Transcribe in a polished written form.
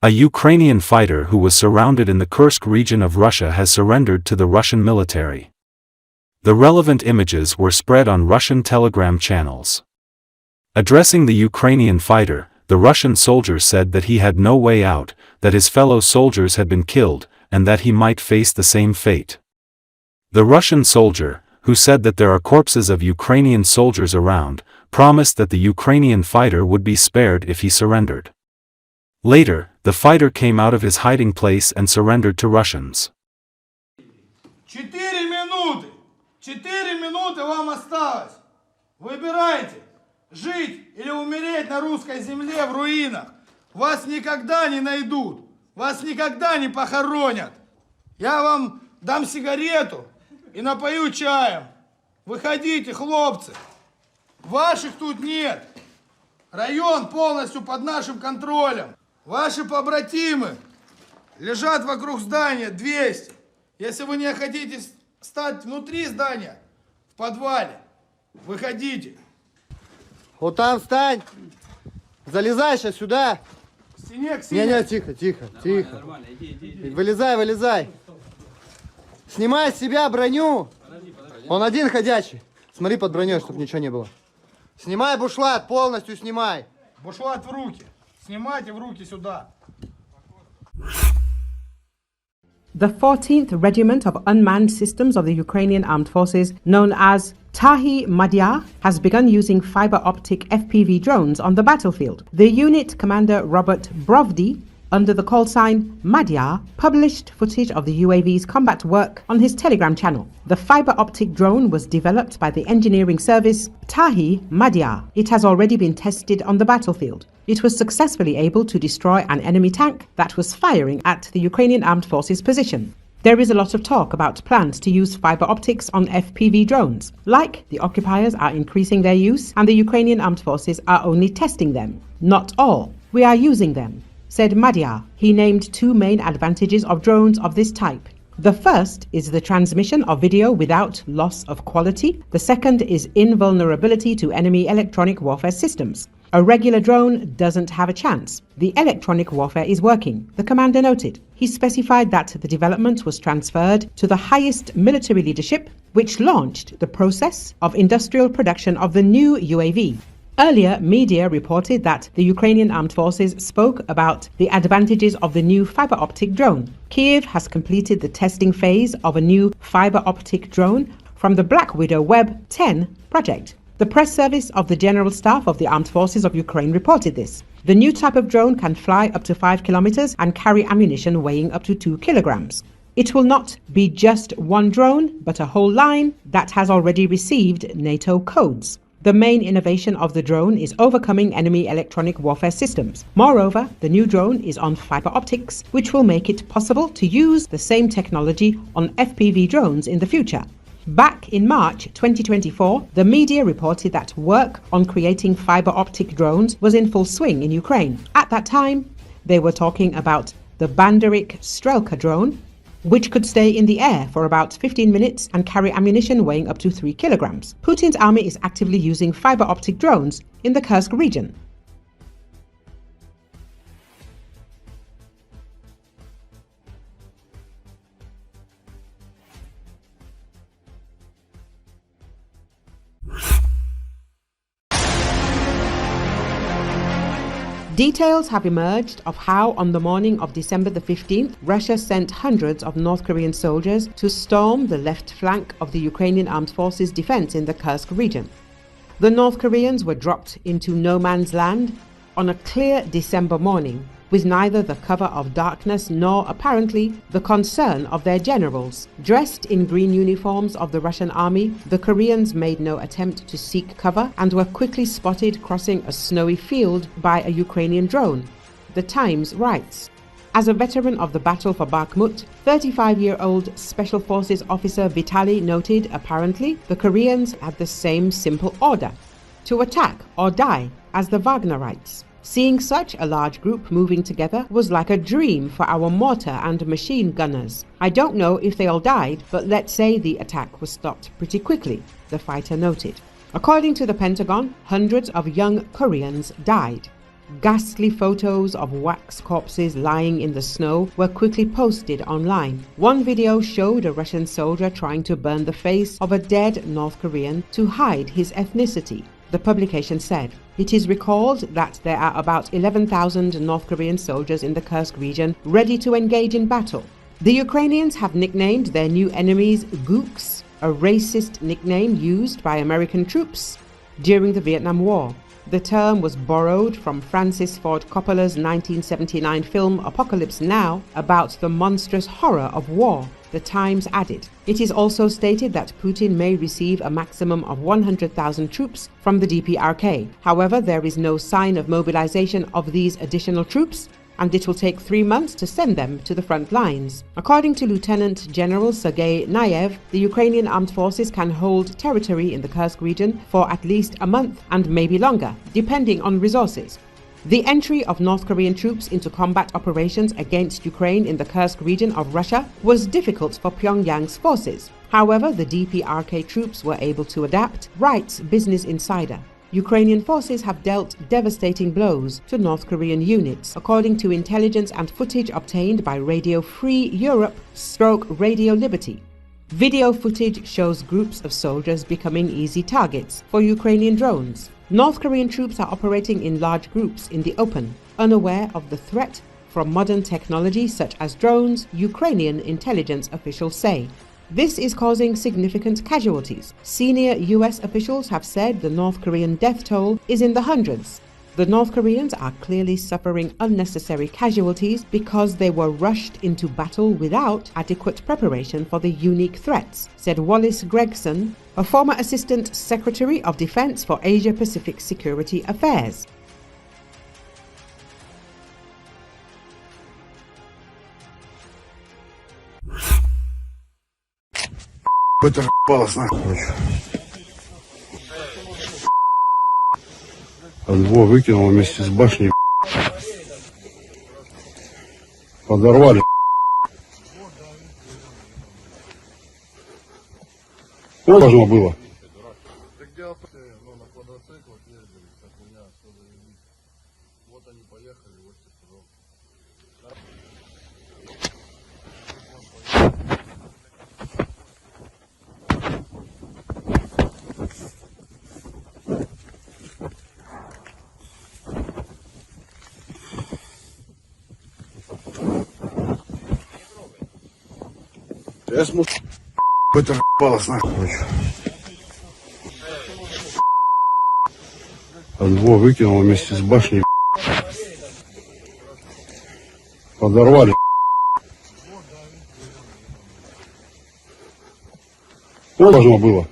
A Ukrainian fighter who was surrounded in the Kursk region of Russia has surrendered to the Russian military. The relevant images were spread on Russian Telegram channels. Addressing the Ukrainian fighter, the Russian soldier said that he had no way out, that his fellow soldiers had been killed, and that he might face the same fate. The Russian soldier, who said that there are corpses of Ukrainian soldiers around, promised that the Ukrainian fighter would be spared if he surrendered. Later, the fighter came out of his hiding place and surrendered to Russians. 4 минуты вам осталось. Выбирайте, жить или умереть на русской земле в руинах. Вас никогда не найдут, вас никогда не похоронят. Я вам дам сигарету и напою чаем. Выходите, хлопцы. Ваших тут нет. Район полностью под нашим контролем. Ваши побратимы лежат вокруг здания 200. Если вы не хотите стать внутри здания, в подвале, выходите. Вот там встань. Залезай сейчас сюда. К стене, к стене. Не, тихо. Нормально, иди. Вылезай. Снимай с себя броню. Он один ходячий. Смотри под броней, чтобы ничего не было. Снимай бушлат, полностью снимай. Бушлат в руки. Снимайте в руки сюда. The 14th Regiment of Unmanned Systems of the Ukrainian Armed Forces, known as Tahi Madya, has begun using fiber optic FPV drones on the battlefield. The unit commander Robert Brovdi, under the call sign Madya, published footage of the UAV's combat work on his Telegram channel. The fiber optic drone was developed by the engineering service Tahi Madya. It has already been tested on the battlefield. It was successfully able to destroy an enemy tank that was firing at the Ukrainian Armed Forces position. There is a lot of talk about plans to use fiber optics on FPV drones. Like the occupiers are increasing their use and the Ukrainian Armed Forces are only testing them. Not all. We are using them, said Madya. He named two main advantages of drones of this type. The first is the transmission of video without loss of quality. The second is invulnerability to enemy electronic warfare systems. A regular drone doesn't have a chance. The electronic warfare is working, the commander noted. He specified that the development was transferred to the highest military leadership, which launched the process of industrial production of the new UAV. Earlier, media reported that the Ukrainian Armed Forces spoke about the advantages of the new fiber optic drone. Kiev has completed the testing phase of a new fiber optic drone from the Black Widow Web 10 project. The press service of the General Staff of the Armed Forces of Ukraine reported this. The new type of drone can fly up to 5 kilometers and carry ammunition weighing up to 2 kilograms. It will not be just one drone, but a whole line that has already received NATO codes. The main innovation of the drone is overcoming enemy electronic warfare systems. Moreover, the new drone is on fiber optics, which will make it possible to use the same technology on FPV drones in the future. Back in March 2024, the media reported that work on creating fiber optic drones was in full swing in Ukraine. At that time, they were talking about the Banderik Strelka drone, which could stay in the air for about 15 minutes and carry ammunition weighing up to 3 kilograms. Putin's army is actively using fiber optic drones in the Kursk region. Details have emerged of how on the morning of December the 15th, Russia sent hundreds of North Korean soldiers to storm the left flank of the Ukrainian Armed Forces defense in the Kursk region. The North Koreans were dropped into no man's land on a clear December morning, with neither the cover of darkness nor, apparently, the concern of their generals. Dressed in green uniforms of the Russian army, the Koreans made no attempt to seek cover and were quickly spotted crossing a snowy field by a Ukrainian drone. The Times writes, as a veteran of the battle for Bakhmut, 35-year-old Special Forces officer Vitaly noted apparently the Koreans had the same simple order: to attack or die, as the Wagnerites. Seeing such a large group moving together was like a dream for our mortar and machine gunners. I don't know if they all died, but let's say the attack was stopped pretty quickly, the fighter noted. According to the Pentagon, hundreds of young Koreans died. Ghastly photos of wax corpses lying in the snow were quickly posted online. One video showed a Russian soldier trying to burn the face of a dead North Korean to hide his ethnicity. The publication said, "It is recalled that there are about 11,000 North Korean soldiers in the Kursk region ready to engage in battle." The Ukrainians have nicknamed their new enemies Gooks, a racist nickname used by American troops during the Vietnam War. The term was borrowed from Francis Ford Coppola's 1979 film Apocalypse Now about the monstrous horror of war, the Times added. It is also stated that Putin may receive a maximum of 100,000 troops from the DPRK. However, there is no sign of mobilization of these additional troops, and it will take 3 months to send them to the front lines. According to Lieutenant General Sergei Nayev, the Ukrainian armed forces can hold territory in the Kursk region for at least a month and maybe longer, depending on resources. The entry of North Korean troops into combat operations against Ukraine in the Kursk region of Russia was difficult for Pyongyang's forces. However, the DPRK troops were able to adapt, writes Business Insider. Ukrainian forces have dealt devastating blows to North Korean units, according to intelligence and footage obtained by Radio Free Europe / Radio Liberty. Video footage shows groups of soldiers becoming easy targets for Ukrainian drones. North Korean troops are operating in large groups in the open, unaware of the threat from modern technology such as drones, Ukrainian intelligence officials say. This is causing significant casualties. Senior US officials have said the North Korean death toll is in the hundreds. The North Koreans are clearly suffering unnecessary casualties because they were rushed into battle without adequate preparation for the unique threats, said Wallace Gregson, a former Assistant Secretary of Defense for Asia-Pacific Security Affairs. Это ебалось нахуй. Два выкинул вместе с башней. Подорвали. Что должно было? Я смотрю, это ебалось нахуй. Два выкинул вместе с башней. Подорвали. Что должно было?